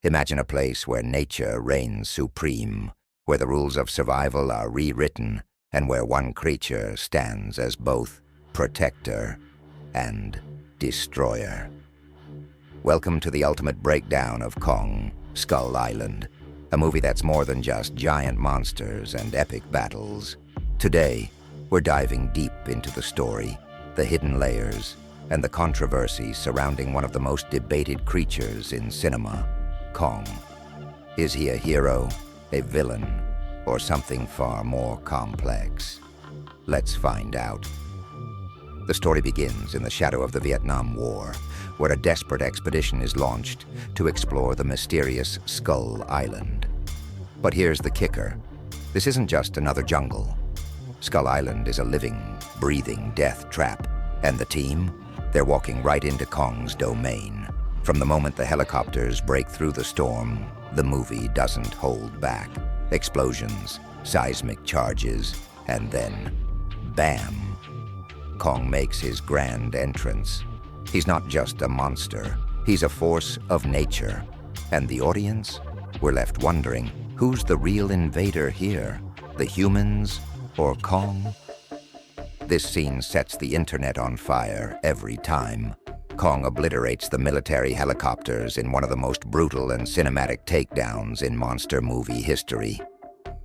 Imagine a place where nature reigns supreme, where the rules of survival are rewritten, and where one creature stands as both protector and destroyer. Welcome to the ultimate breakdown of Kong, Skull Island, a movie that's more than just giant monsters and epic battles. Today, we're diving deep into the story, the hidden layers, and the controversy surrounding one of the most debated creatures in cinema, Kong. Is he a hero, a villain, or something far more complex? Let's find out. The story begins in the shadow of the Vietnam War, where a desperate expedition is launched to explore the mysterious Skull Island. But here's the kicker. This isn't just another jungle. Skull Island is a living, breathing death trap, and the team, they're walking right into Kong's domain. From the moment the helicopters break through the storm, the movie doesn't hold back. Explosions, seismic charges, and then, bam! Kong makes his grand entrance. He's not just a monster, he's a force of nature. And the audience? We're left wondering, who's the real invader here? The humans or Kong? This scene sets the internet on fire every time. Kong obliterates the military helicopters in one of the most brutal and cinematic takedowns in monster movie history.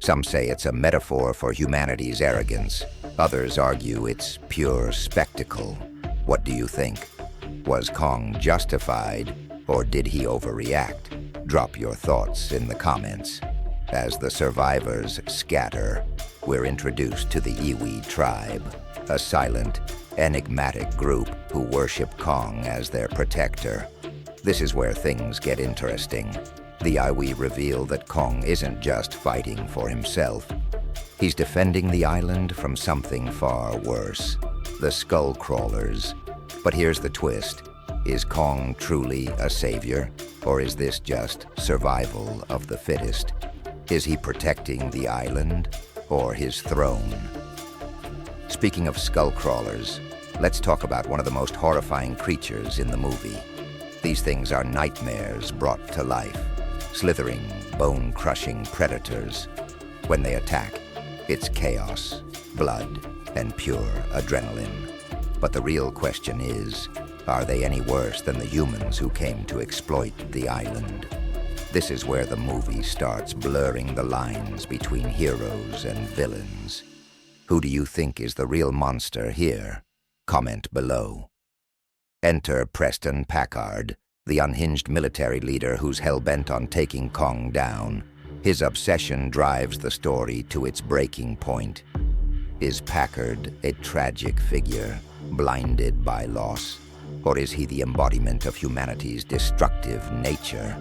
Some say it's a metaphor for humanity's arrogance. Others argue it's pure spectacle. What do you think? Was Kong justified, or did he overreact? Drop your thoughts in the comments. As the survivors scatter, we're introduced to the Iwi tribe, a silent, enigmatic group who worship Kong as their protector. This is where things get interesting. The Iwi reveal that Kong isn't just fighting for himself. He's defending the island from something far worse, the Skull Crawlers. But here's the twist. Is Kong truly a savior, or is this just survival of the fittest? Is he protecting the island, or his throne? Speaking of skull crawlers, let's talk about one of the most horrifying creatures in the movie. These things are nightmares brought to life, slithering, bone-crushing predators. When they attack, it's chaos, blood, and pure adrenaline. But the real question is, are they any worse than the humans who came to exploit the island? This is where the movie starts blurring the lines between heroes and villains. Who do you think is the real monster here? Comment below. Enter Preston Packard, the unhinged military leader who's hell-bent on taking Kong down. His obsession drives the story to its breaking point. Is Packard a tragic figure, blinded by loss? Or is he the embodiment of humanity's destructive nature?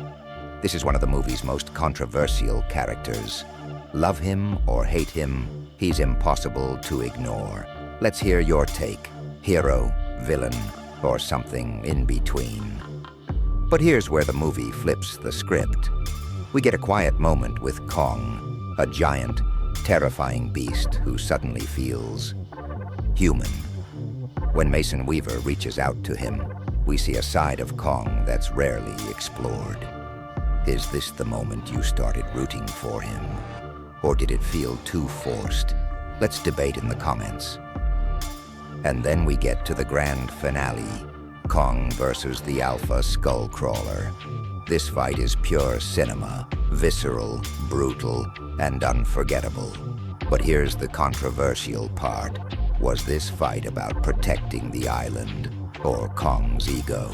This is one of the movie's most controversial characters. Love him or hate him, he's impossible to ignore. Let's hear your take. Hero, villain, or something in between. But here's where the movie flips the script. We get a quiet moment with Kong, a giant, terrifying beast who suddenly feels human. When Mason Weaver reaches out to him, we see a side of Kong that's rarely explored. Is this the moment you started rooting for him? Or did it feel too forced? Let's debate in the comments. And then we get to the grand finale, Kong versus the Alpha Skull Crawler. This fight is pure cinema, visceral, brutal, and unforgettable. But here's the controversial part. Was this fight about protecting the island, or Kong's ego?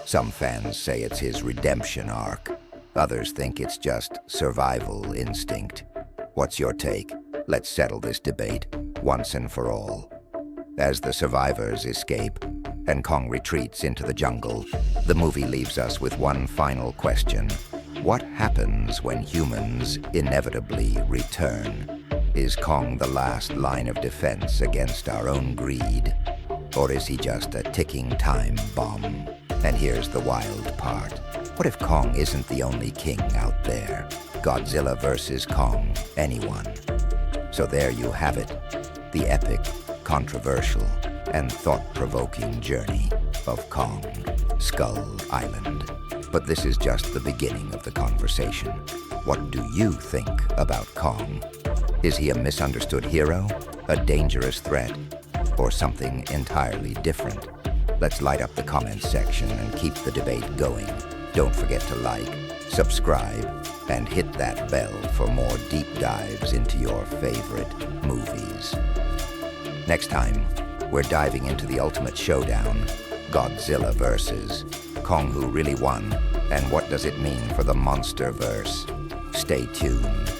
Some fans say it's his redemption arc. Others think it's just survival instinct. What's your take? Let's settle this debate once and for all. As the survivors escape and Kong retreats into the jungle, the movie leaves us with one final question. What happens when humans inevitably return? Is Kong the last line of defense against our own greed? Or is he just a ticking time bomb? And here's the wild part. What if Kong isn't the only king out there? Godzilla versus Kong, anyone? So there you have it, the epic, controversial, and thought-provoking journey of Kong, Skull Island. But this is just the beginning of the conversation. What do you think about Kong? Is he a misunderstood hero, a dangerous threat, or something entirely different? Let's light up the comments section and keep the debate going. Don't forget to like, subscribe, and hit that bell for more deep dives into your favorite movies. Next time, we're diving into the ultimate showdown, Godzilla versus Kong. Who really won, and what does it mean for the monster verse? Stay tuned.